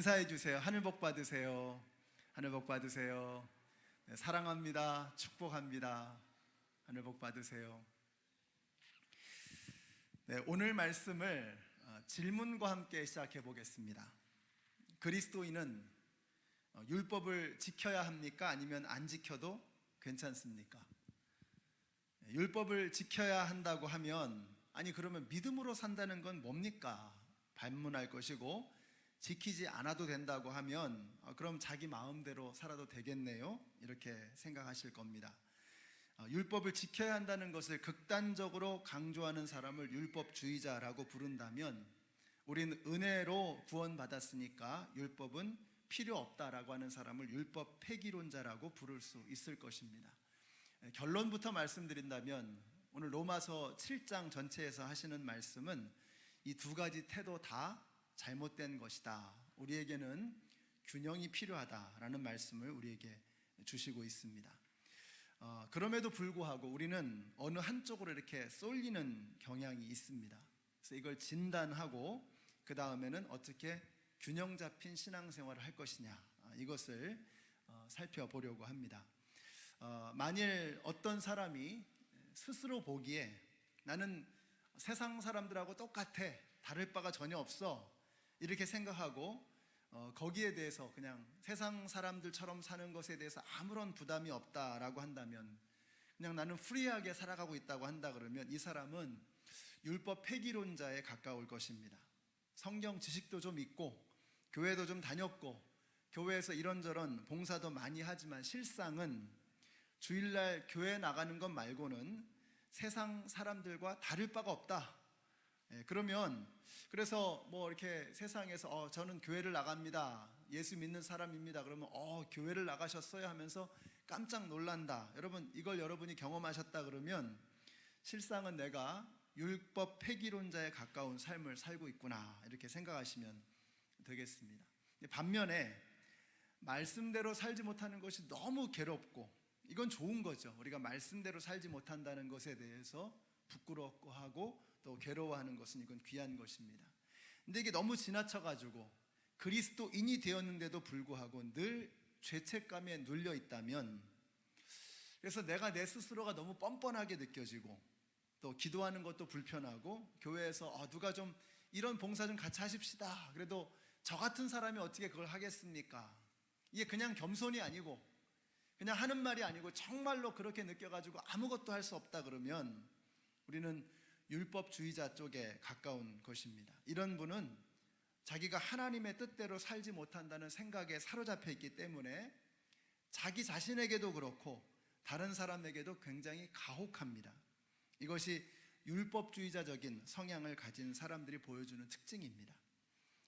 인사해 주세요. 하늘 복 받으세요. 하늘 복 받으세요. 네, 사랑합니다. 축복합니다. 하늘 복 받으세요. 네, 오늘 말씀을 질문과 함께 시작해 보겠습니다. 그리스도인은 율법을 지켜야 합니까? 아니면 안 지켜도 괜찮습니까? 율법을 지켜야 한다고 하면 아니 그러면 믿음으로 산다는 건 뭡니까? 반문할 것이고, 지키지 않아도 된다고 하면 그럼 자기 마음대로 살아도 되겠네요? 이렇게 생각하실 겁니다. 율법을 지켜야 한다는 것을 극단적으로 강조하는 사람을 율법주의자라고 부른다면, 우린 은혜로 구원받았으니까 율법은 필요 없다라고 하는 사람을 율법 폐기론자라고 부를 수 있을 것입니다. 결론부터 말씀드린다면 오늘 로마서 7장 전체에서 하시는 말씀은 이 두 가지 태도 다 잘못된 것이다, 우리에게는 균형이 필요하다라는 말씀을 우리에게 주시고 있습니다. 그럼에도 불구하고 우리는 어느 한쪽으로 이렇게 쏠리는 경향이 있습니다. 그래서 이걸 진단하고 그 다음에는 어떻게 균형 잡힌 신앙생활을 할 것이냐, 이것을 살펴보려고 합니다. 만일 어떤 사람이 스스로 보기에 나는 세상 사람들하고 똑같아, 다를 바가 전혀 없어, 이렇게 생각하고 거기에 대해서 그냥 세상 사람들처럼 사는 것에 대해서 아무런 부담이 없다라고 한다면, 그냥 나는 프리하게 살아가고 있다고 한다 그러면 이 사람은 율법 폐기론자에 가까울 것입니다. 성경 지식도 좀 있고 교회도 좀 다녔고 교회에서 이런저런 봉사도 많이 하지만 실상은 주일날 교회 나가는 것 말고는 세상 사람들과 다를 바가 없다. 그러면 그래서 뭐 이렇게 세상에서 저는 교회를 나갑니다, 예수 믿는 사람입니다, 그러면 교회를 나가셨어요 하면서 깜짝 놀란다. 여러분, 이걸 여러분이 경험하셨다 그러면 실상은 내가 율법 폐기론자에 가까운 삶을 살고 있구나, 이렇게 생각하시면 되겠습니다. 반면에 말씀대로 살지 못하는 것이 너무 괴롭고, 이건 좋은 거죠. 우리가 말씀대로 살지 못한다는 것에 대해서 부끄러워하고 또 괴로워하는 것은 이건 귀한 것입니다. 근데 이게 너무 지나쳐가지고 그리스도인이 되었는데도 불구하고 늘 죄책감에 눌려 있다면, 그래서 내가 내 스스로가 너무 뻔뻔하게 느껴지고 또 기도하는 것도 불편하고, 교회에서 누가 좀 이런 봉사 좀 같이 하십시다, 그래도 저 같은 사람이 어떻게 그걸 하겠습니까? 이게 그냥 겸손이 아니고 그냥 하는 말이 아니고 정말로 그렇게 느껴가지고 아무것도 할 수 없다 그러면 우리는 율법주의자 쪽에 가까운 것입니다. 이런 분은 자기가 하나님의 뜻대로 살지 못한다는 생각에 사로잡혀 있기 때문에 자기 자신에게도 그렇고 다른 사람에게도 굉장히 가혹합니다. 이것이 율법주의자적인 성향을 가진 사람들이 보여주는 특징입니다.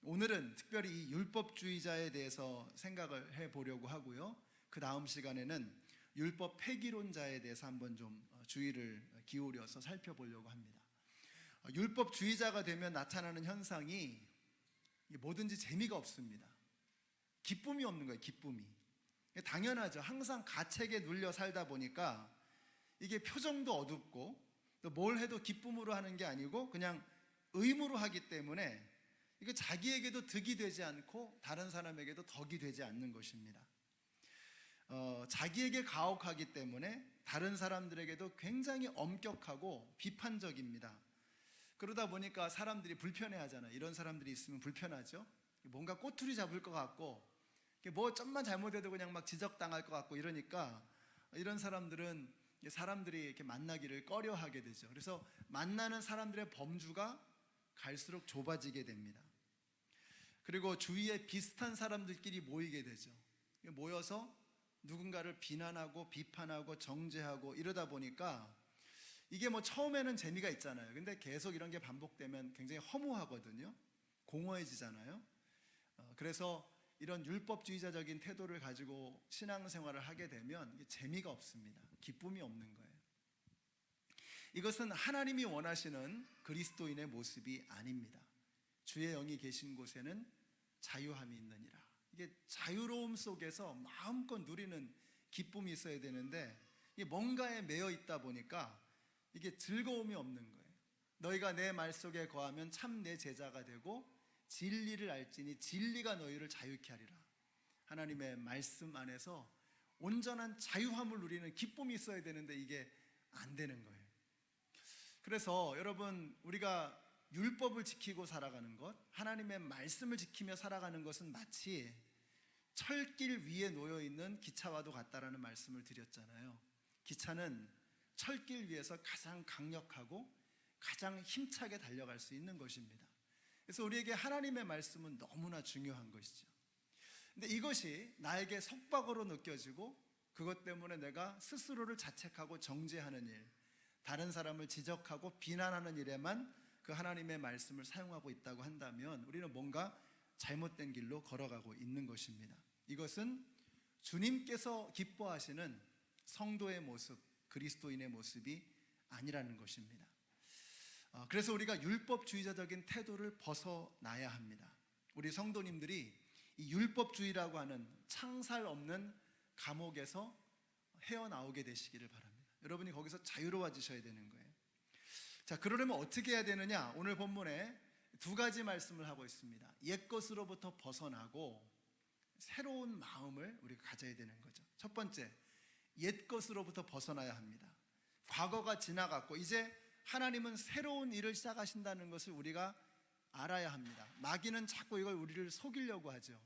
오늘은 특별히 이 율법주의자에 대해서 생각을 해보려고 하고요, 그 다음 시간에는 율법 폐기론자에 대해서 한번 좀 주의를 기울여서 살펴보려고 합니다. 율법주의자가 되면 나타나는 현상이 뭐든지 재미가 없습니다. 기쁨이 없는 거예요. 기쁨이 당연하죠. 항상 가책에 눌려 살다 보니까 이게 표정도 어둡고 또 뭘 해도 기쁨으로 하는 게 아니고 그냥 의무로 하기 때문에 이거 자기에게도 득이 되지 않고 다른 사람에게도 덕이 되지 않는 것입니다. 자기에게 가혹하기 때문에 다른 사람들에게도 굉장히 엄격하고 비판적입니다. 그러다 보니까 사람들이 불편해하잖아요. 이런 사람들이 있으면 불편하죠. 뭔가 꼬투리 잡을 것 같고 뭐 좀만 잘못해도 그냥 막 지적당할 것 같고, 이러니까 이런 사람들은 사람들이 이렇게 만나기를 꺼려하게 되죠. 그래서 만나는 사람들의 범주가 갈수록 좁아지게 됩니다. 그리고 주위에 비슷한 사람들끼리 모이게 되죠. 모여서 누군가를 비난하고 비판하고 정죄하고 이러다 보니까 이게 뭐 처음에는 재미가 있잖아요. 근데 계속 이런 게 반복되면 굉장히 허무하거든요. 공허해지잖아요. 그래서 이런 율법주의자적인 태도를 가지고 신앙생활을 하게 되면 이게 재미가 없습니다. 기쁨이 없는 거예요. 이것은 하나님이 원하시는 그리스도인의 모습이 아닙니다. 주의 영이 계신 곳에는 자유함이 있느니라. 이게 자유로움 속에서 마음껏 누리는 기쁨이 있어야 되는데 이게 뭔가에 매여 있다 보니까 이게 즐거움이 없는 거예요. 너희가 내 말 속에 거하면 참 내 제자가 되고 진리를 알지니 진리가 너희를 자유케 하리라. 하나님의 말씀 안에서 온전한 자유함을 누리는 기쁨이 있어야 되는데 이게 안 되는 거예요. 그래서 여러분, 우리가 율법을 지키고 살아가는 것, 하나님의 말씀을 지키며 살아가는 것은 마치 철길 위에 놓여 있는 기차와도 같다라는 말씀을 드렸잖아요. 기차는 철길 위에서 가장 강력하고 가장 힘차게 달려갈 수 있는 것입니다. 그래서 우리에게 하나님의 말씀은 너무나 중요한 것이죠. 근데 이것이 나에게 속박으로 느껴지고 그것 때문에 내가 스스로를 자책하고 정죄하는 일, 다른 사람을 지적하고 비난하는 일에만 그 하나님의 말씀을 사용하고 있다고 한다면 우리는 뭔가 잘못된 길로 걸어가고 있는 것입니다. 이것은 주님께서 기뻐하시는 성도의 모습, 그리스도인의 모습이 아니라는 것입니다. 그래서 우리가 율법주의자적인 태도를 벗어나야 합니다. 우리 성도님들이 이 율법주의라고 하는 창살 없는 감옥에서 헤어나오게 되시기를 바랍니다. 여러분이 거기서 자유로워지셔야 되는 거예요. 자, 그러려면 어떻게 해야 되느냐? 오늘 본문에 두 가지 말씀을 하고 있습니다. 옛것으로부터 벗어나고 새로운 마음을 우리가 가져야 되는 거죠. 첫 번째, 옛것으로부터 벗어나야 합니다. 과거가 지나갔고 이제 하나님은 새로운 일을 시작하신다는 것을 우리가 알아야 합니다. 마귀는 자꾸 이걸 우리를 속이려고 하죠.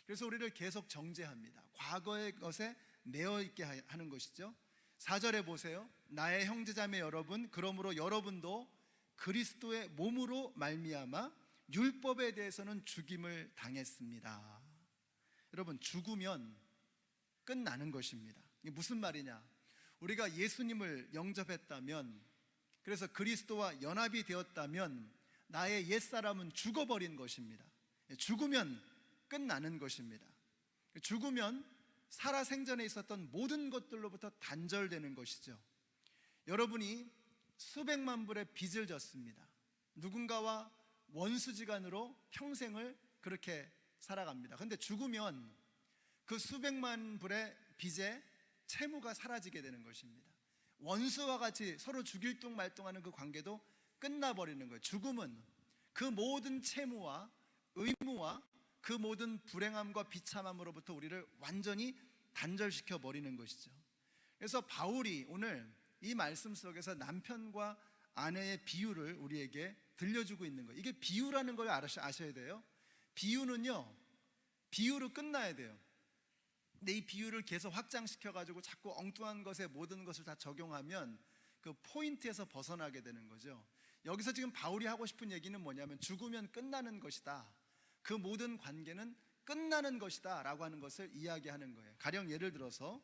그래서 우리를 계속 정죄합니다. 과거의 것에 매여 있게 하는 것이죠. 4절에 보세요. 나의 형제자매 여러분, 그러므로 여러분도 그리스도의 몸으로 말미암아 율법에 대해서는 죽임을 당했습니다. 여러분, 죽으면 끝나는 것입니다. 이게 무슨 말이냐? 우리가 예수님을 영접했다면, 그래서 그리스도와 연합이 되었다면 나의 옛사람은 죽어버린 것입니다. 죽으면 끝나는 것입니다. 죽으면 살아생전에 있었던 모든 것들로부터 단절되는 것이죠. 여러분이 수백만 불의 빚을 졌습니다. 누군가와 원수지간으로 평생을 그렇게 살아갑니다. 그런데 죽으면 그 수백만 불의 빚의 채무가 사라지게 되는 것입니다. 원수와 같이 서로 죽일 둥 말둥하는 그 관계도 끝나버리는 거예요. 죽음은 그 모든 채무와 의무와 그 모든 불행함과 비참함으로부터 우리를 완전히 단절시켜 버리는 것이죠. 그래서 바울이 오늘 이 말씀 속에서 남편과 아내의 비유를 우리에게 들려주고 있는 거예요. 이게 비유라는 걸 아셔야 돼요. 비유는요, 비유로 끝나야 돼요. 근데 이 비유를 계속 확장시켜가지고 자꾸 엉뚱한 것에 모든 것을 다 적용하면 그 포인트에서 벗어나게 되는 거죠. 여기서 지금 바울이 하고 싶은 얘기는 뭐냐면 죽으면 끝나는 것이다, 그 모든 관계는 끝나는 것이다 라고 하는 것을 이야기하는 거예요. 가령 예를 들어서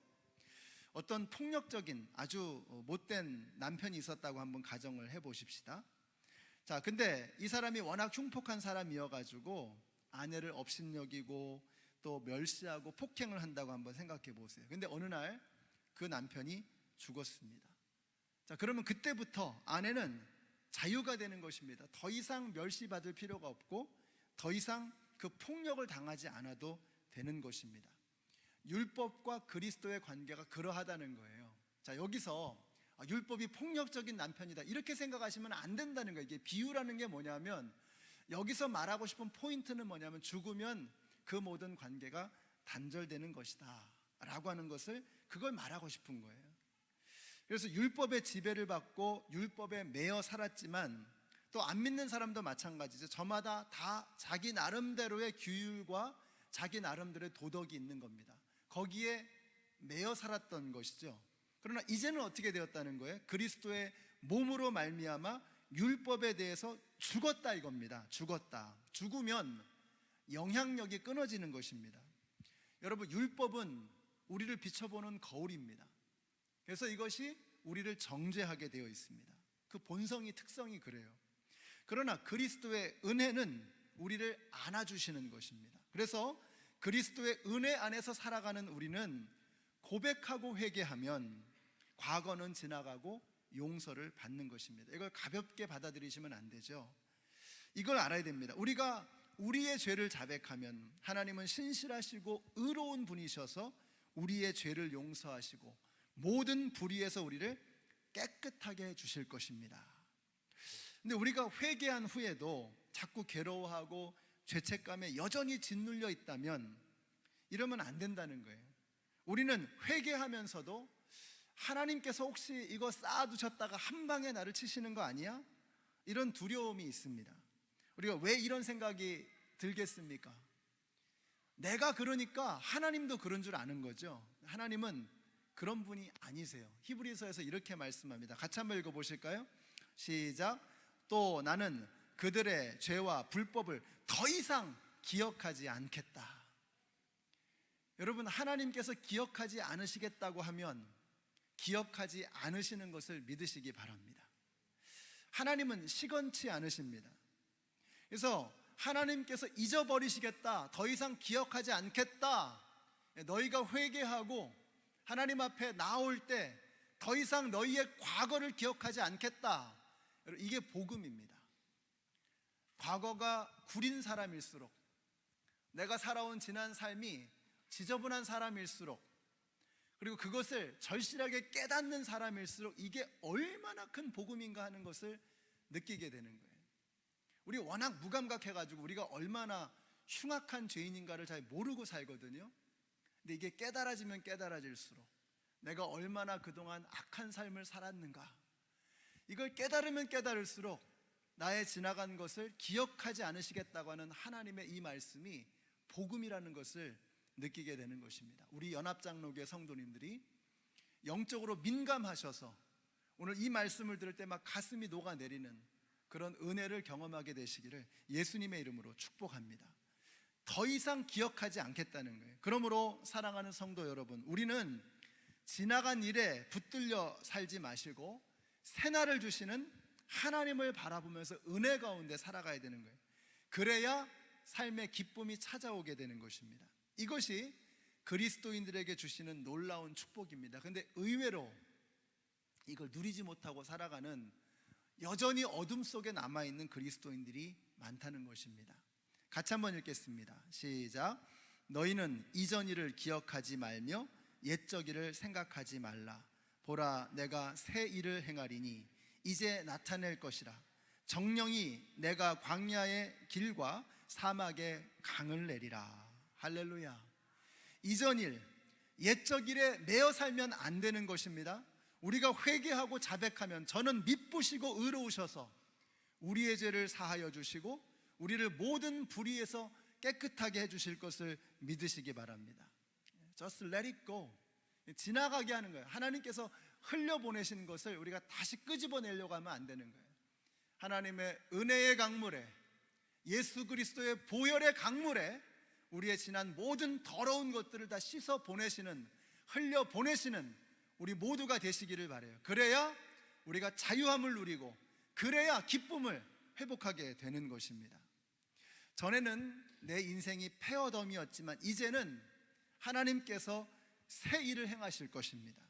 어떤 폭력적인 아주 못된 남편이 있었다고 한번 가정을 해보십시다. 자, 근데 이 사람이 워낙 흉폭한 사람이어가지고 아내를 업신여기고 또 멸시하고 폭행을 한다고 한번 생각해 보세요. 근데 어느 날 그 남편이 죽었습니다. 자, 그러면 그때부터 아내는 자유가 되는 것입니다. 더 이상 멸시받을 필요가 없고 더 이상 그 폭력을 당하지 않아도 되는 것입니다. 율법과 그리스도의 관계가 그러하다는 거예요. 자, 여기서 율법이 폭력적인 남편이다 이렇게 생각하시면 안 된다는 거예요. 이게 비유라는 게 뭐냐면, 여기서 말하고 싶은 포인트는 뭐냐면 죽으면 그 모든 관계가 단절되는 것이다 라고 하는 것을, 그걸 말하고 싶은 거예요. 그래서 율법의 지배를 받고 율법에 매여 살았지만 또 안 믿는 사람도 마찬가지죠. 저마다 다 자기 나름대로의 규율과 자기 나름대로의 도덕이 있는 겁니다. 거기에 매여 살았던 것이죠. 그러나 이제는 어떻게 되었다는 거예요? 그리스도의 몸으로 말미암아 율법에 대해서 죽었다 이겁니다. 죽었다. 죽으면 영향력이 끊어지는 것입니다. 여러분, 율법은 우리를 비춰보는 거울입니다. 그래서 이것이 우리를 정죄하게 되어 있습니다. 그 본성이, 특성이 그래요. 그러나 그리스도의 은혜는 우리를 안아주시는 것입니다. 그래서 그리스도의 은혜 안에서 살아가는 우리는 고백하고 회개하면 과거는 지나가고 용서를 받는 것입니다. 이걸 가볍게 받아들이시면 안 되죠. 이걸 알아야 됩니다. 우리가 우리의 죄를 자백하면 하나님은 신실하시고 의로운 분이셔서 우리의 죄를 용서하시고 모든 불의에서 우리를 깨끗하게 해주실 것입니다. 근데 우리가 회개한 후에도 자꾸 괴로워하고 죄책감에 여전히 짓눌려 있다면 이러면 안 된다는 거예요. 우리는 회개하면서도 하나님께서 혹시 이거 쌓아두셨다가 한 방에 나를 치시는 거 아니야? 이런 두려움이 있습니다. 우리가 왜 이런 생각이 들겠습니까? 내가 그러니까 하나님도 그런 줄 아는 거죠. 하나님은 그런 분이 아니세요. 히브리서에서 이렇게 말씀합니다. 같이 한번 읽어보실까요? 시작. 또 나는 그들의 죄와 불법을 더 이상 기억하지 않겠다. 여러분, 하나님께서 기억하지 않으시겠다고 하면 기억하지 않으시는 것을 믿으시기 바랍니다. 하나님은 시건치 않으십니다. 그래서 하나님께서 잊어버리시겠다, 더 이상 기억하지 않겠다, 너희가 회개하고 하나님 앞에 나올 때 더 이상 너희의 과거를 기억하지 않겠다, 이게 복음입니다. 과거가 구린 사람일수록, 내가 살아온 지난 삶이 지저분한 사람일수록, 그리고 그것을 절실하게 깨닫는 사람일수록 이게 얼마나 큰 복음인가 하는 것을 느끼게 되는 거예요. 우리 워낙 무감각해가지고 우리가 얼마나 흉악한 죄인인가를 잘 모르고 살거든요. 근데 이게 깨달아지면 깨달아질수록 내가 얼마나 그동안 악한 삶을 살았는가, 이걸 깨달으면 깨달을수록 나의 지나간 것을 기억하지 않으시겠다고 하는 하나님의 이 말씀이 복음이라는 것을 느끼게 되는 것입니다. 우리 연합장로교회 성도님들이 영적으로 민감하셔서 오늘 이 말씀을 들을 때 막 가슴이 녹아내리는 그런 은혜를 경험하게 되시기를 예수님의 이름으로 축복합니다. 더 이상 기억하지 않겠다는 거예요. 그러므로 사랑하는 성도 여러분, 우리는 지나간 일에 붙들려 살지 마시고 새날을 주시는 하나님을 바라보면서 은혜 가운데 살아가야 되는 거예요. 그래야 삶의 기쁨이 찾아오게 되는 것입니다. 이것이 그리스도인들에게 주시는 놀라운 축복입니다. 그런데 의외로 이걸 누리지 못하고 살아가는 여전히 어둠 속에 남아있는 그리스도인들이 많다는 것입니다. 같이 한번 읽겠습니다. 시작. 너희는 이전 일을 기억하지 말며 옛적 일을 생각하지 말라. 보라, 내가 새 일을 행하리니 이제 나타낼 것이라. 정령이 내가 광야의 길과 사막의 강을 내리라. 할렐루야. 이전 일, 옛적 일에 매여 살면 안 되는 것입니다. 우리가 회개하고 자백하면 저는 미쁘시고 의로우셔서 우리의 죄를 사하여 주시고 우리를 모든 불의에서 깨끗하게 해주실 것을 믿으시기 바랍니다. Just let it go. 지나가게 하는 거예요. 하나님께서 흘려보내신 것을 우리가 다시 끄집어내려고 하면 안 되는 거예요. 하나님의 은혜의 강물에, 예수 그리스도의 보혈의 강물에 우리의 지난 모든 더러운 것들을 다 씻어 보내시는, 흘려보내시는 우리 모두가 되시기를 바라요. 그래야 우리가 자유함을 누리고, 그래야 기쁨을 회복하게 되는 것입니다. 전에는 내 인생이 패어덤이었지만 이제는 하나님께서 새 일을 행하실 것입니다.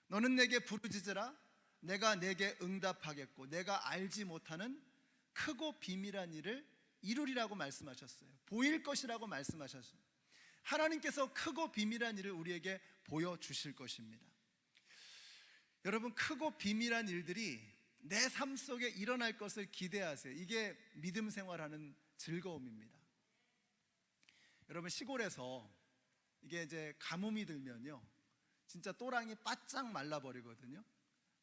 너는 내게 부르짖으라. 내가 내게 응답하겠고 내가 알지 못하는 크고 비밀한 일을 이루리라고 말씀하셨어요. 보일 것이라고 말씀하셨어요. 하나님께서 크고 비밀한 일을 우리에게 보여주실 것입니다. 여러분, 크고 비밀한 일들이 내 삶 속에 일어날 것을 기대하세요. 이게 믿음 생활하는 즐거움입니다. 여러분, 시골에서 이게 이제 가뭄이 들면요, 진짜 또랑이 바짝 말라버리거든요.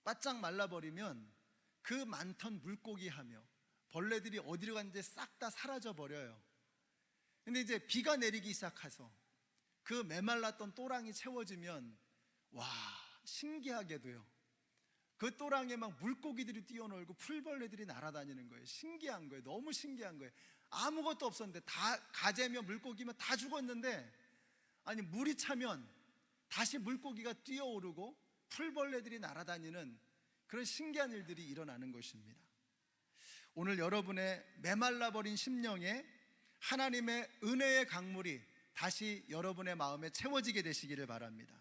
바짝 말라버리면 그 많던 물고기 하며 벌레들이 어디로 갔는지 싹 다 사라져 버려요. 근데 이제 비가 내리기 시작해서 그 메말랐던 또랑이 채워지면 와, 신기하게도요, 그 또랑에 막 물고기들이 뛰어놀고 풀벌레들이 날아다니는 거예요. 신기한 거예요. 너무 신기한 거예요. 아무것도 없었는데, 다 가재며 물고기면 다 죽었는데, 아니 물이 차면 다시 물고기가 뛰어오르고 풀벌레들이 날아다니는 그런 신기한 일들이 일어나는 것입니다. 오늘 여러분의 메말라버린 심령에 하나님의 은혜의 강물이 다시 여러분의 마음에 채워지게 되시기를 바랍니다.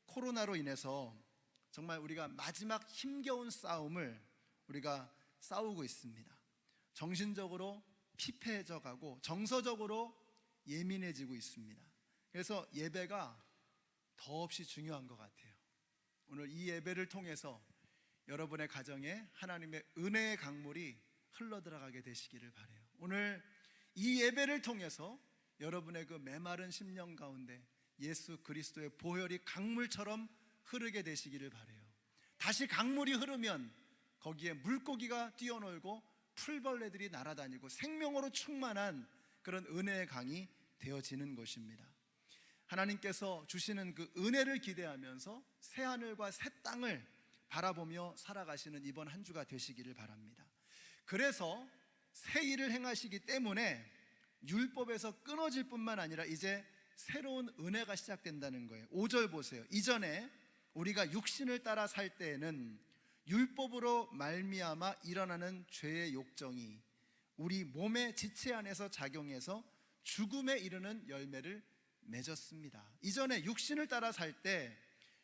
코로나로 인해서 정말 우리가 마지막 힘겨운 싸움을 우리가 싸우고 있습니다. 정신적으로 피폐해져 가고 정서적으로 예민해지고 있습니다. 그래서 예배가 더없이 중요한 것 같아요. 오늘 이 예배를 통해서 여러분의 가정에 하나님의 은혜의 강물이 흘러들어가게 되시기를 바라요. 오늘 이 예배를 통해서 여러분의 그 메마른 심령 가운데 예수 그리스도의 보혈이 강물처럼 흐르게 되시기를 바라요. 다시 강물이 흐르면 거기에 물고기가 뛰어놀고 풀벌레들이 날아다니고 생명으로 충만한 그런 은혜의 강이 되어지는 것입니다. 하나님께서 주시는 그 은혜를 기대하면서 새 하늘과 새 땅을 바라보며 살아가시는 이번 한 주가 되시기를 바랍니다. 그래서 새 일을 행하시기 때문에 율법에서 끊어질 뿐만 아니라 이제 새로운 은혜가 시작된다는 거예요. 5절 보세요. 이전에 우리가 육신을 따라 살 때에는 율법으로 말미암아 일어나는 죄의 욕정이 우리 몸의 지체 안에서 작용해서 죽음에 이르는 열매를 맺었습니다. 이전에 육신을 따라 살 때,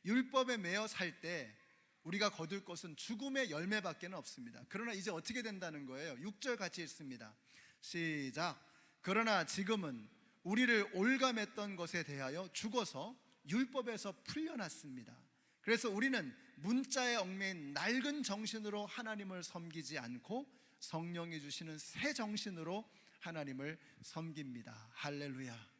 율법에 매여 살 때 우리가 거둘 것은 죽음의 열매밖에 없습니다. 그러나 이제 어떻게 된다는 거예요? 6절 같이 읽습니다. 시작. 그러나 지금은 우리를 올감했던 것에 대하여 죽어서 율법에서 풀려났습니다. 그래서 우리는 문자에 얽매인 낡은 정신으로 하나님을 섬기지 않고 성령이 주시는 새 정신으로 하나님을 섬깁니다. 할렐루야.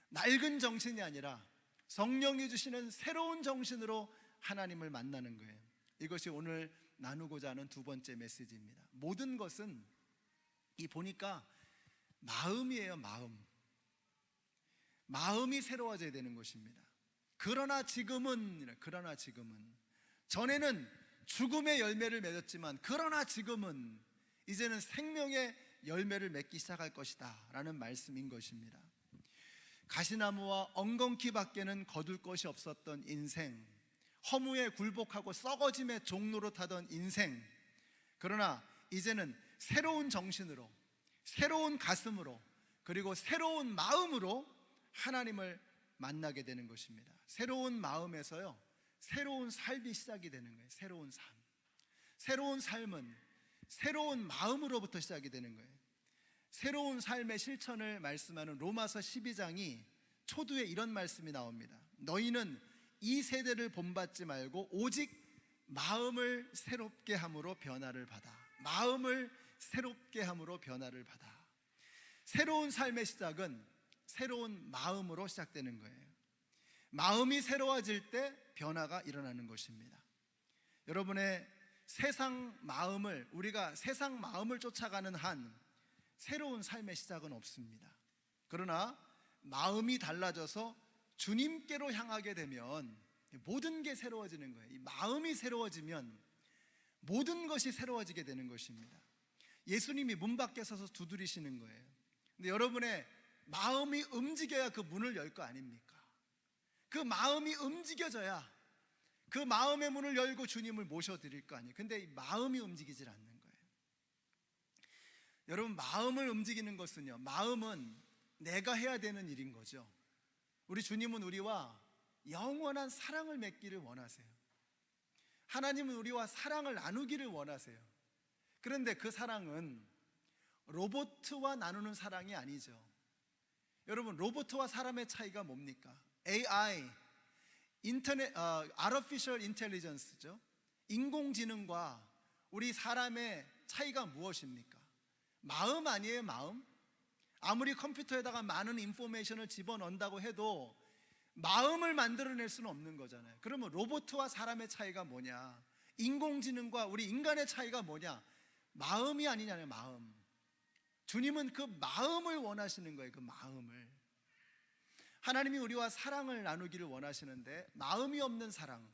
낡은 정신이 아니라 성령이 주시는 새로운 정신으로 하나님을 만나는 거예요. 이것이 오늘 나누고자 하는 두 번째 메시지입니다. 모든 것은 이 보니까 마음이에요. 마음이 새로워져야 되는 것입니다. 그러나 지금은 전에는 죽음의 열매를 맺었지만 그러나 지금은 이제는 생명의 열매를 맺기 시작할 것이다 라는 말씀인 것입니다. 가시나무와 엉겅퀴 밖에는 거둘 것이 없었던 인생, 허무에 굴복하고 썩어짐의 종로로 타던 인생, 그러나 이제는 새로운 정신으로, 새로운 가슴으로, 그리고 새로운 마음으로 하나님을 만나게 되는 것입니다. 새로운 마음에서요, 새로운 삶이 시작이 되는 거예요. 새로운 삶. 새로운 삶은 새로운 마음으로부터 시작이 되는 거예요. 새로운 삶의 실천을 말씀하는 로마서 12장이 초두에 이런 말씀이 나옵니다. 너희는 이 세대를 본받지 말고 오직 마음을 새롭게 함으로 변화를 받아. 마음을 새롭게 함으로 변화를 받아. 새로운 삶의 시작은 새로운 마음으로 시작되는 거예요. 마음이 새로워질 때 변화가 일어나는 것입니다. 여러분의 세상 마음을, 우리가 세상 마음을 쫓아가는 한 새로운 삶의 시작은 없습니다. 그러나 마음이 달라져서 주님께로 향하게 되면 모든 게 새로워지는 거예요. 이 마음이 새로워지면 모든 것이 새로워지게 되는 것입니다. 예수님이 문 밖에 서서 두드리시는 거예요. 근데 여러분의 마음이 움직여야 그 문을 열 거 아닙니까? 그 마음이 움직여져야 그 마음의 문을 열고 주님을 모셔드릴 거 아니에요. 근데 이 마음이 움직이질 않는 거예요. 여러분, 마음을 움직이는 것은요, 마음은 내가 해야 되는 일인 거죠. 우리 주님은 우리와 영원한 사랑을 맺기를 원하세요. 하나님은 우리와 사랑을 나누기를 원하세요. 그런데 그 사랑은 로봇과 나누는 사랑이 아니죠. 여러분, 로봇과 사람의 차이가 뭡니까? AI, Artificial Intelligence죠. 인공지능과 우리 사람의 차이가 무엇입니까? 마음 아니에요, 마음? 아무리 컴퓨터에다가 많은 인포메이션을 집어넣는다고 해도 마음을 만들어낼 수는 없는 거잖아요. 그러면 로봇과 사람의 차이가 뭐냐? 인공지능과 우리 인간의 차이가 뭐냐? 마음이 아니냐는 마음. 주님은 그 마음을 원하시는 거예요. 그 마음을. 하나님이 우리와 사랑을 나누기를 원하시는데 마음이 없는 사랑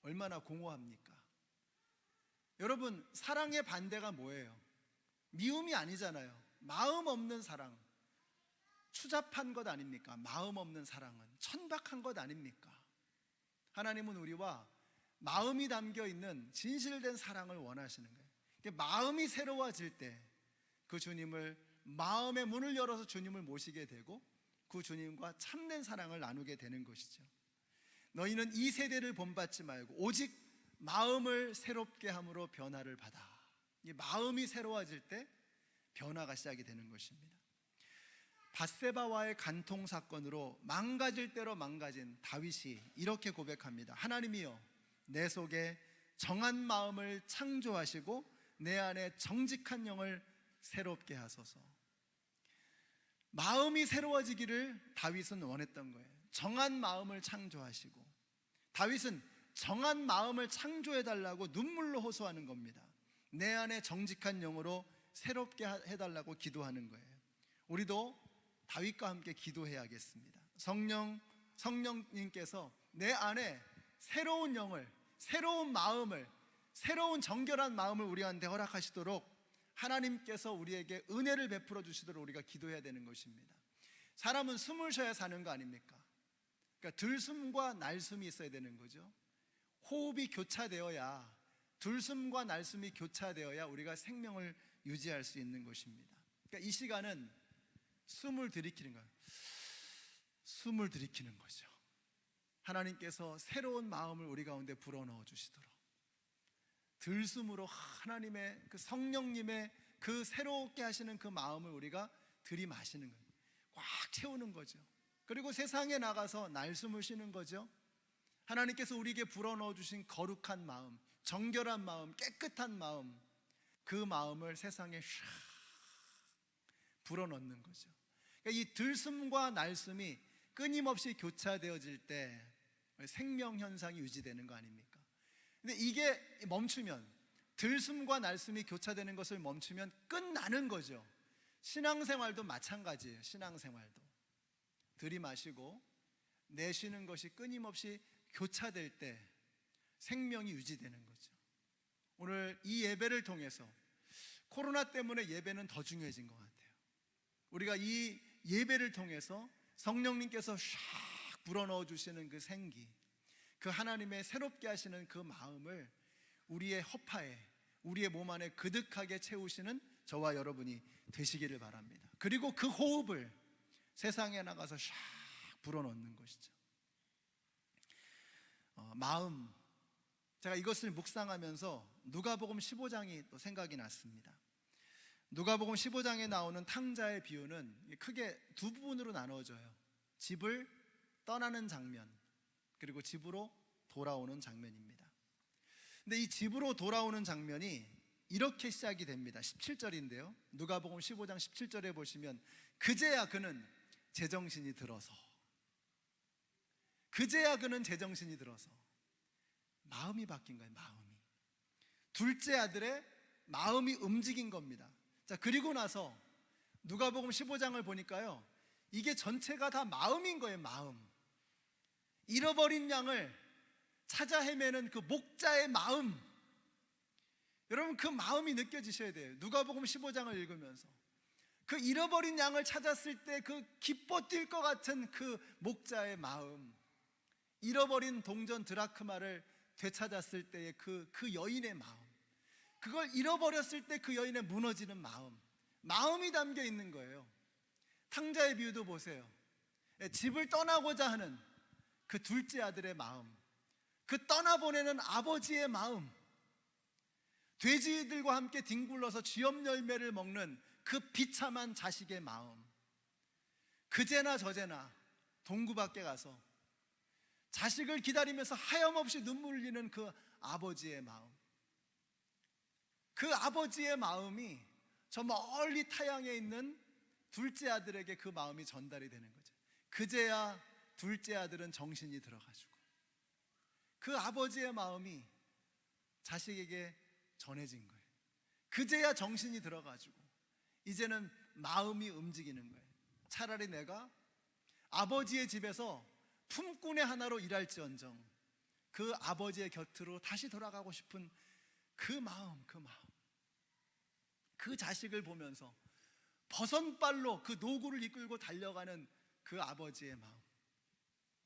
얼마나 공허합니까? 여러분, 사랑의 반대가 뭐예요? 미움이 아니잖아요. 마음 없는 사랑, 추잡한 것 아닙니까? 마음 없는 사랑은 천박한 것 아닙니까? 하나님은 우리와 마음이 담겨있는 진실된 사랑을 원하시는 거예요. 마음이 새로워질 때 그 주님을, 마음의 문을 열어서 주님을 모시게 되고 그 주님과 참된 사랑을 나누게 되는 것이죠. 너희는 이 세대를 본받지 말고 오직 마음을 새롭게 함으로 변화를 받아. 이 마음이 새로워질 때 변화가 시작이 되는 것입니다. 밧세바와의 간통 사건으로 망가질 대로 망가진 다윗이 이렇게 고백합니다. 하나님이여, 내 속에 정한 마음을 창조하시고 내 안에 정직한 영을 새롭게 하소서. 마음이 새로워지기를 다윗은 원했던 거예요. 정한 마음을 창조하시고, 다윗은 정한 마음을 창조해달라고 눈물로 호소하는 겁니다. 내 안에 정직한 영으로 새롭게 해달라고 기도하는 거예요. 우리도 다윗과 함께 기도해야겠습니다. 성령님께서 내 안에 새로운 영을, 새로운 마음을, 새로운 정결한 마음을 우리한테 허락하시도록 하나님께서 우리에게 은혜를 베풀어 주시도록 우리가 기도해야 되는 것입니다. 사람은 숨을 쉬어야 사는 거 아닙니까? 그러니까 들숨과 날숨이 있어야 되는 거죠. 호흡이 교차되어야, 들숨과 날숨이 교차되어야 우리가 생명을 유지할 수 있는 것입니다. 그러니까 이 시간은 숨을 들이키는 거예요. 숨을 들이키는 거죠. 하나님께서 새로운 마음을 우리 가운데 불어넣어 주시도록 들숨으로 하나님의 그 성령님의 그 새롭게 하시는 그 마음을 우리가 들이마시는 거예요. 꽉 채우는 거죠. 그리고 세상에 나가서 날숨을 쉬는 거죠. 하나님께서 우리에게 불어넣어 주신 거룩한 마음, 정결한 마음, 깨끗한 마음, 그 마음을 세상에 샥 불어넣는 거죠. 그러니까 이 들숨과 날숨이 끊임없이 교차되어질 때 생명 현상이 유지되는 거 아닙니까? 근데 이게 멈추면, 들숨과 날숨이 교차되는 것을 멈추면 끝나는 거죠. 신앙생활도 마찬가지예요. 신앙생활도 들이마시고 내쉬는 것이 끊임없이 교차될 때 생명이 유지되는 거죠. 오늘 이 예배를 통해서, 코로나 때문에 예배는 더 중요해진 것 같아요. 우리가 이 예배를 통해서 성령님께서 샥 불어넣어 주시는 그 생기, 그 하나님의 새롭게 하시는 그 마음을 우리의 허파에, 우리의 몸 안에 그득하게 채우시는 저와 여러분이 되시기를 바랍니다. 그리고 그 호흡을 세상에 나가서 샥 불어넣는 것이죠. 마음, 제가 이것을 묵상하면서 누가복음 15장이 또 생각이 났습니다. 누가복음 15장에 나오는 탕자의 비유는 크게 두 부분으로 나누어져요. 집을 떠나는 장면, 그리고 집으로 돌아오는 장면입니다. 근데 이 집으로 돌아오는 장면이 이렇게 시작이 됩니다. 17절인데요. 누가복음 15장 17절에 보시면 그제야 그는 제정신이 들어서, 그제야 그는 제정신이 들어서 마음이 바뀐 거예요. 마음이, 둘째 아들의 마음이 움직인 겁니다. 자, 그리고 나서 누가복음 15장을 보니까요, 이게 전체가 다 마음인 거예요. 마음. 잃어버린 양을 찾아 헤매는 그 목자의 마음, 여러분 그 마음이 느껴지셔야 돼요. 누가복음 15장을 읽으면서 그 잃어버린 양을 찾았을 때 그 기뻐 뛸 것 같은 그 목자의 마음, 잃어버린 동전 드라크마를 되찾았을 때의 그 여인의 마음, 그걸 잃어버렸을 때 그 여인의 무너지는 마음, 마음이 담겨 있는 거예요. 탕자의 비유도 보세요. 집을 떠나고자 하는 그 둘째 아들의 마음, 그 떠나보내는 아버지의 마음, 돼지들과 함께 뒹굴러서 쥐염 열매를 먹는 그 비참한 자식의 마음, 그제나 저제나 동구 밖에 가서 자식을 기다리면서 하염없이 눈물 흘리는 그 아버지의 마음, 그 아버지의 마음이 저 멀리 타향에 있는 둘째 아들에게 그 마음이 전달이 되는 거죠. 그제야 둘째 아들은 정신이 들어가지고 그 아버지의 마음이 자식에게 전해진 거예요. 그제야 정신이 들어가지고 이제는 마음이 움직이는 거예요. 차라리 내가 아버지의 집에서 품꾼의 하나로 일할지언정 그 아버지의 곁으로 다시 돌아가고 싶은 그 마음, 그 자식을 보면서 버선발로 그 노구를 이끌고 달려가는 그 아버지의 마음,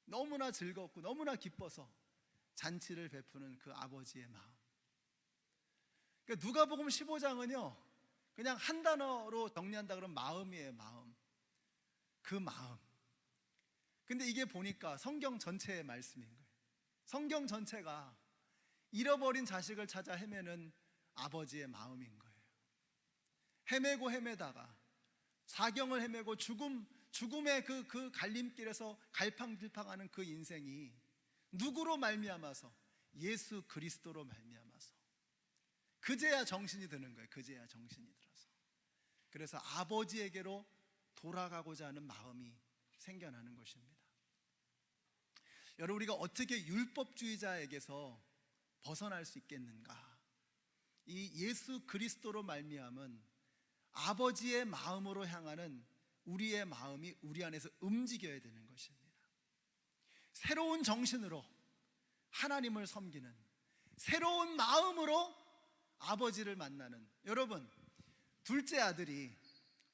너무나 즐겁고 너무나 기뻐서 잔치를 베푸는 그 아버지의 마음. 그러니까 누가복음 15장은요 그냥 한 단어로 정리한다 그러면 마음이에요. 마음, 그 마음. 근데 이게 보니까 성경 전체의 말씀인 거예요. 성경 전체가 잃어버린 자식을 찾아 헤매는 아버지의 마음인 거예요. 헤매고 헤매다가 사경을 헤매고 죽음의 그 갈림길에서 갈팡질팡하는 그 인생이 누구로 말미암아서? 예수 그리스도로 말미암아서 그제야 정신이 드는 거예요. 그제야 정신이 들어서 그래서 아버지에게로 돌아가고자 하는 마음이 생겨나는 것입니다. 여러분, 우리가 어떻게 율법주의자에게서 벗어날 수 있겠는가? 이 예수 그리스도로 말미암은 아버지의 마음으로 향하는 우리의 마음이 우리 안에서 움직여야 되는 것입니다. 새로운 정신으로 하나님을 섬기는, 새로운 마음으로 아버지를 만나는, 여러분, 둘째 아들이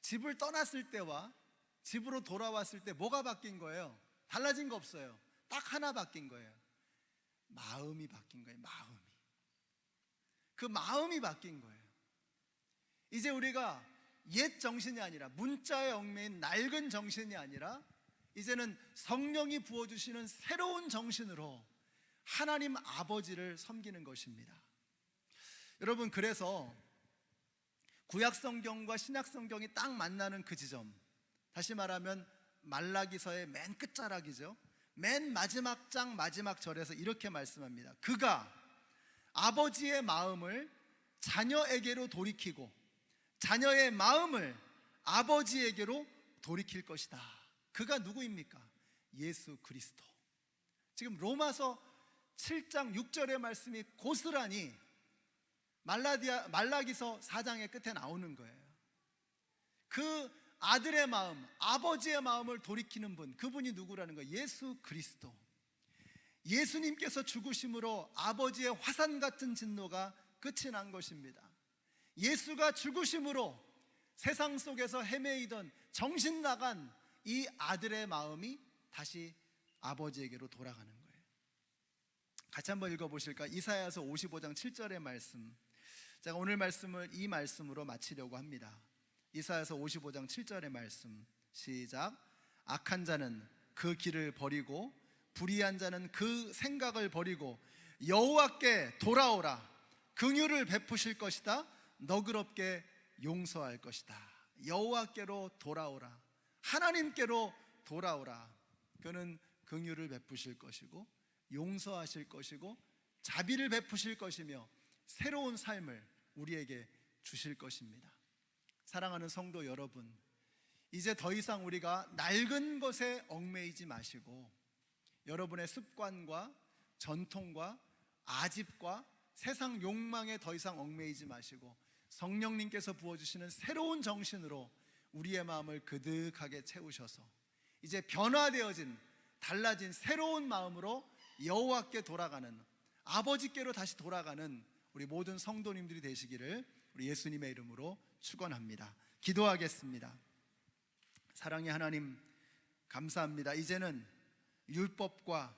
집을 떠났을 때와 집으로 돌아왔을 때 뭐가 바뀐 거예요? 달라진 거 없어요. 딱 하나 바뀐 거예요. 마음이 바뀐 거예요. 마음이. 그 마음이 바뀐 거예요. 이제 우리가 옛 정신이 아니라, 문자의 얽매인 낡은 정신이 아니라 이제는 성령이 부어주시는 새로운 정신으로 하나님 아버지를 섬기는 것입니다. 여러분, 그래서 구약성경과 신약성경이 딱 만나는 그 지점, 다시 말하면 말라기서의 맨 끝자락이죠. 맨 마지막 장 마지막 절에서 이렇게 말씀합니다. 그가 아버지의 마음을 자녀에게로 돌이키고 자녀의 마음을 아버지에게로 돌이킬 것이다. 그가 누구입니까? 예수 그리스도. 지금 로마서 7장 6절의 말씀이 고스란히 말라기서 4장의 끝에 나오는 거예요. 그 아들의 마음, 아버지의 마음을 돌이키는 분, 그분이 누구라는 거예요? 예수 그리스도. 예수님께서 죽으심으로 아버지의 화산 같은 진노가 끝이 난 것입니다. 예수가 죽으심으로 세상 속에서 헤매이던 정신 나간 이 아들의 마음이 다시 아버지에게로 돌아가는 거예요. 같이 한번 읽어보실까? 이사야서 55장 7절의 말씀. 제가 오늘 말씀을 이 말씀으로 마치려고 합니다. 이사야서 55장 7절의 말씀, 시작. 악한 자는 그 길을 버리고 불의한 자는 그 생각을 버리고 여호와께 돌아오라. 긍휼을 베푸실 것이다. 너그럽게 용서할 것이다. 여호와께로 돌아오라. 하나님께로 돌아오라. 그는 긍휼을 베푸실 것이고 용서하실 것이고 자비를 베푸실 것이며 새로운 삶을 우리에게 주실 것입니다. 사랑하는 성도 여러분, 이제 더 이상 우리가 낡은 것에 얽매이지 마시고 여러분의 습관과 전통과 아집과 세상 욕망에 더 이상 얽매이지 마시고 성령님께서 부어주시는 새로운 정신으로 우리의 마음을 그득하게 채우셔서 이제 변화되어진, 달라진 새로운 마음으로 여호와께 돌아가는, 아버지께로 다시 돌아가는 우리 모든 성도님들이 되시기를 우리 예수님의 이름으로 축원합니다. 기도하겠습니다. 사랑의 하나님, 감사합니다. 이제는 율법과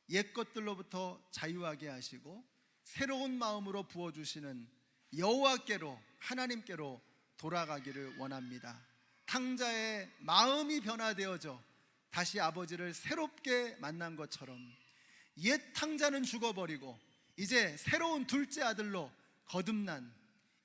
옛 것들로부터 자유하게 하시고 새로운 마음으로 부어주시는 여호와께로, 하나님께로 돌아가기를 원합니다. 탕자의 마음이 변화되어져 다시 아버지를 새롭게 만난 것처럼 옛 탕자는 죽어버리고 이제 새로운 둘째 아들로 거듭난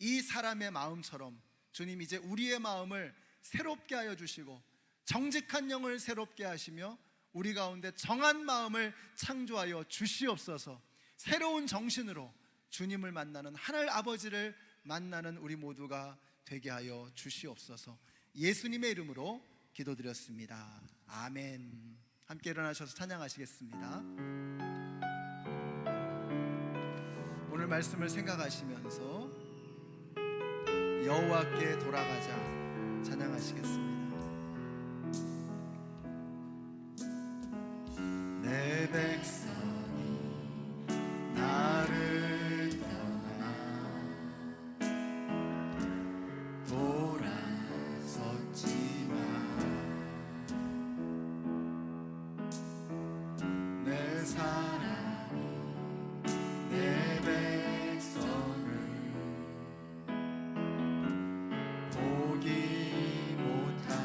이 사람의 마음처럼 주님, 이제 우리의 마음을 새롭게 하여 주시고 정직한 영을 새롭게 하시며 우리 가운데 정한 마음을 창조하여 주시옵소서. 새로운 정신으로 주님을 만나는, 하늘 아버지를 만나는 우리 모두가 되게 하여 주시옵소서. 예수님의 이름으로 기도드렸습니다. 아멘. 함께 일어나셔서 찬양하시겠습니다. 오늘 말씀을 생각하시면서 여호와께 돌아가자 찬양하시겠습니다. 내 백성이 나를 떠나 돌아섰지만 내 사랑이 내 백성을 포기 못하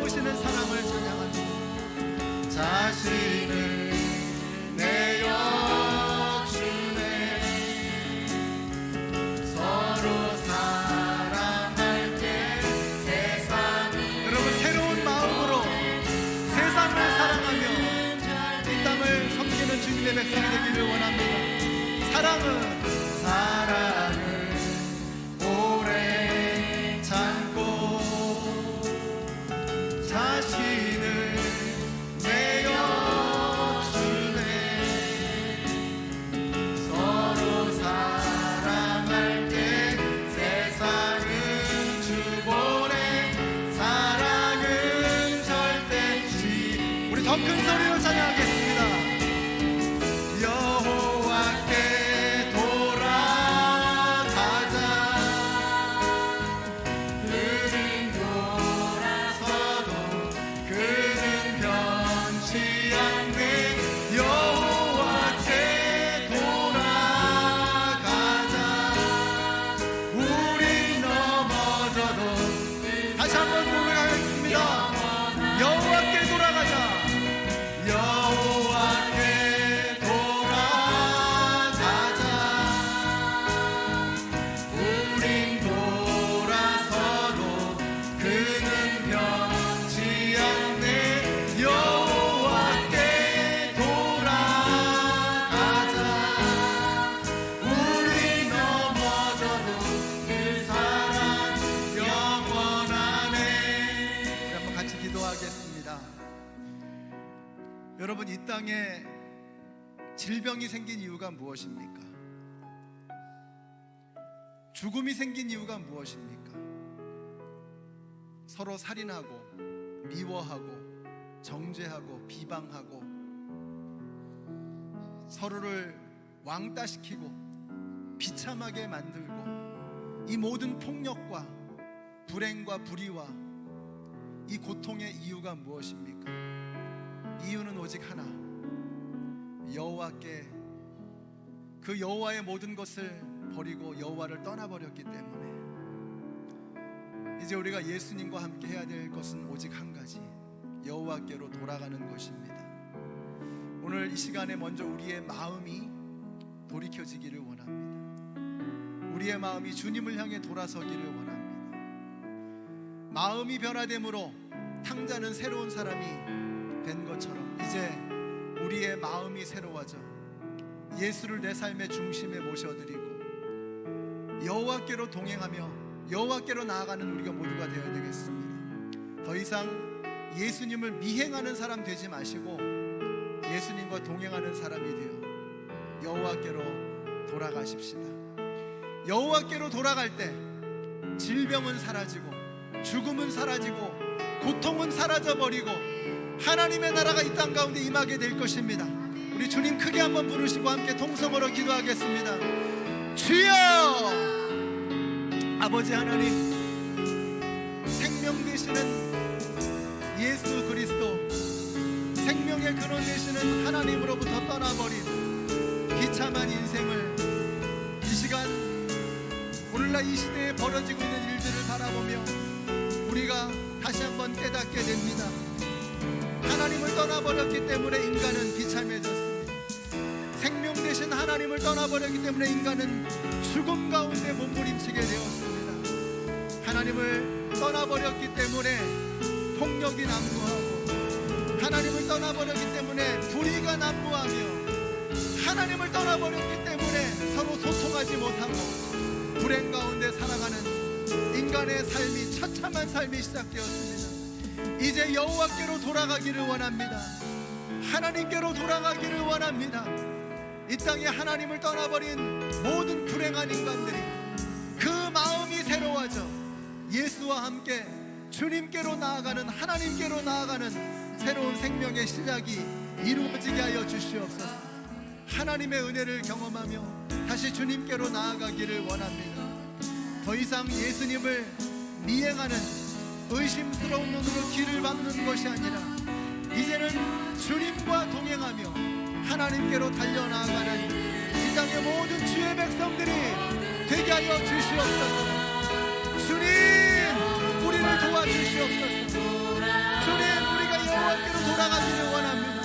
베푸시는 사랑을 찬양합니다. 자신을 내어주네. 서로 사랑할 때 세상을, 여러분 새로운 마음으로 세상을 사랑하며 이 땅을 섬기는 주님의 백성이 되기를 원합니다. 사랑을 오래 참고 자신을 내어주네. 서로 사랑할 때 세상은 주보내. 사랑은 절대치. 우리 더 큰 소리로 찬양하겠습니다. 여호와께 돌아가자. 그는 돌아서도 그는 변치 않네. 여호와께 돌아가자. 우린 넘어져도. 다시 한번 고백하겠습니다. 여호와께 돌아가자. 여호와께 돌아가자. 우린 돌아서도 그는 변치 않네. 여호와께 돌아가자. 우리 넘어져도 그 사랑 영원하네. 우리 한번 같이 기도하겠습니다. 여러분, 이 땅에 질병이 생긴 이유가 무엇입니까? 죽음이 생긴 이유가 무엇입니까? 서로 살인하고 미워하고 정죄하고 비방하고 서로를 왕따시키고 비참하게 만들고, 이 모든 폭력과 불행과 불의와 이 고통의 이유가 무엇입니까? 이유는 오직 하나, 여호와께, 그 여호와의 모든 것을 버리고 여호와를 떠나버렸기 때문에 이제 우리가 예수님과 함께 해야 될 것은 오직 한 가지, 여호와께로 돌아가는 것입니다. 오늘 이 시간에 먼저 우리의 마음이 돌이켜지기를 원합니다. 우리의 마음이 주님을 향해 돌아서기를 원합니다. 마음이 변화됨으로 탕자는 새로운 사람이 된 것처럼 이제 우리의 마음이 새로워져 예수를 내 삶의 중심에 모셔드리고 여호와께로 동행하며 여호와께로 나아가는 우리가 모두가 되어야 되겠습니다. 더 이상 예수님을 미행하는 사람 되지 마시고 예수님과 동행하는 사람이 되어 여호와께로 돌아가십시다. 여호와께로 돌아갈 때 질병은 사라지고 죽음은 사라지고 고통은 사라져버리고 하나님의 나라가 이 땅 가운데 임하게 될 것입니다. 우리 주님 크게 한번 부르시고 함께 통성으로 기도하겠습니다. 주여! 아버지 하나님, 생명 되시는 예수 그리스도, 생명의 근원 되시는 하나님으로부터 떠나버린 비참한 인생을 이 시간 오늘날 이 시대에 벌어지고 있는 일들을 바라보며 우리가 다시 한번 깨닫게 됩니다. 하나님을 떠나버렸기 때문에 인간은 비참해졌습니다. 생명 되신 하나님을 떠나버렸기 때문에 인간은 죽음 가운데 몸부림치게 되었습니다. 하나님을 떠나버렸기 때문에 폭력이 난무하고, 하나님을 떠나버렸기 때문에 불의가 난무하며, 하나님을 떠나버렸기 때문에 서로 소통하지 못하고 불행 가운데 살아가는 인간의 삶이, 처참한 삶이 시작되었습니다. 이제 여호와께로 돌아가기를 원합니다. 하나님께로 돌아가기를 원합니다. 이 땅에 하나님을 떠나버린 모든 불행한 인간들이 그 마음이 새로워져 예수와 함께 주님께로 나아가는, 하나님께로 나아가는 새로운 생명의 시작이 이루어지게 하여 주시옵소서. 하나님의 은혜를 경험하며 다시 주님께로 나아가기를 원합니다. 더 이상 예수님을 미행하는 의심스러운 눈으로 길을 막는 것이 아니라 이제는 주님과 동행하며 하나님께로 달려나가는 이 땅의 모든 주의 백성들이 되게 하여 주시옵소서. 주님, 우리를 도와주시옵소서. 돌아가기를 원합니다.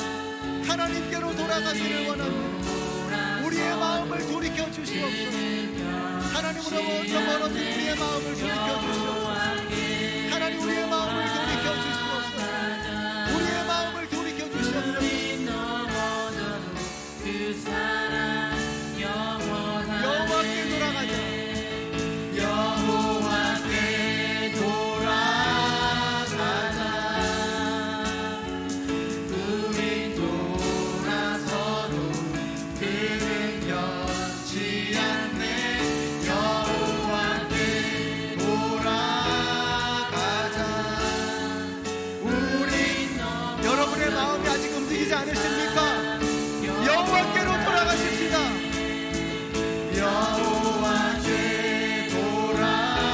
하나님께로 돌아가기를 원합니다. 우리의 마음을 돌이켜 주시옵소서. 하나님으로부터 멀어진 우리의 마음을 돌이켜 주시옵소서. 하나님, 우리의 마음을 돌이켜 주시옵소서. 우리의 마음을 돌이켜 주시옵소서. 여호와께 돌아가자. 여호와께 돌아가자. 우리 돌아서도 그는 변치 않네. 여호와께 돌아가자. 여러분의 마음이 아직 움직이지 않으십니까? 여호와께로 돌아가십시다. 여호와께 돌아가자.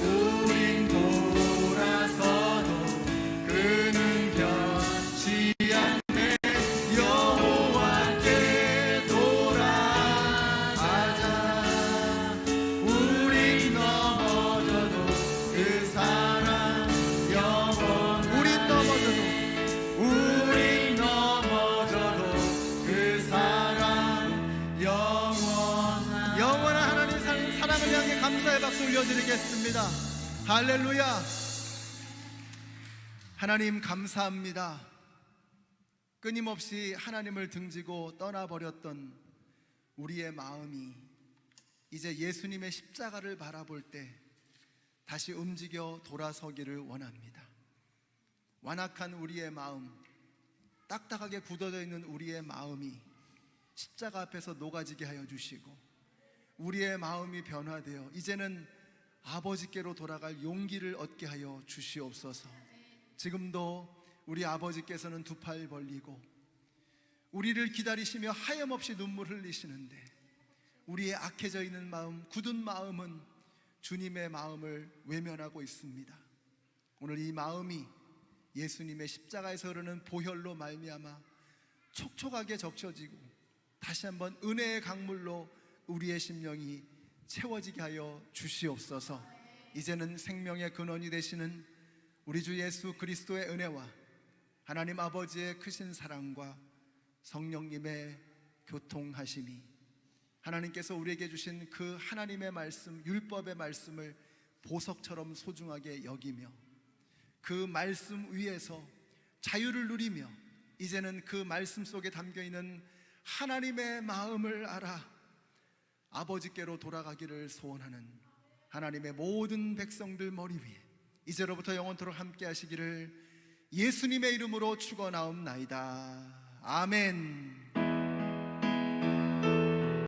우린 돌아서도 그는 변치 않네. 여호와께 돌아가자. 우린 넘어져도 그 사랑 영원. 우린 넘어져도 그 사랑 영원한 하나님 사랑을 향해 감사의 박수 올려드리겠습니다. 할렐루야. 하나님 감사합니다. 끊임없이 하나님을 등지고 떠나버렸던 우리의 마음이 이제 예수님의 십자가를 바라볼 때 다시 움직여 돌아서기를 원합니다. 완악한 우리의 마음, 딱딱하게 굳어져 있는 우리의 마음이 십자가 앞에서 녹아지게 하여 주시고, 우리의 마음이 변화되어 이제는 아버지께로 돌아갈 용기를 얻게 하여 주시옵소서. 지금도 우리 아버지께서는 두 팔 벌리고 우리를 기다리시며 하염없이 눈물 흘리시는데, 우리의 악해져 있는 마음, 굳은 마음은 주님의 마음을 외면하고 있습니다. 오늘 이 마음이 예수님의 십자가에서 흐르는 보혈로 말미암아 촉촉하게 적셔지고 다시 한번 은혜의 강물로 우리의 심령이 채워지게 하여 주시옵소서. 이제는 생명의 근원이 되시는 우리 주 예수 그리스도의 은혜와 하나님 아버지의 크신 사랑과 성령님의 교통하심이, 하나님께서 우리에게 주신 그 하나님의 말씀, 율법의 말씀을 보석처럼 소중하게 여기며 그 말씀 위에서 자유를 누리며 이제는 그 말씀 속에 담겨있는 하나님의 마음을 알아 아버지께로 돌아가기를 소원하는 하나님의 모든 백성들 머리 위에 이제로부터 영원토록 함께 하시기를 예수님의 이름으로 축원하옵나이다. 아멘.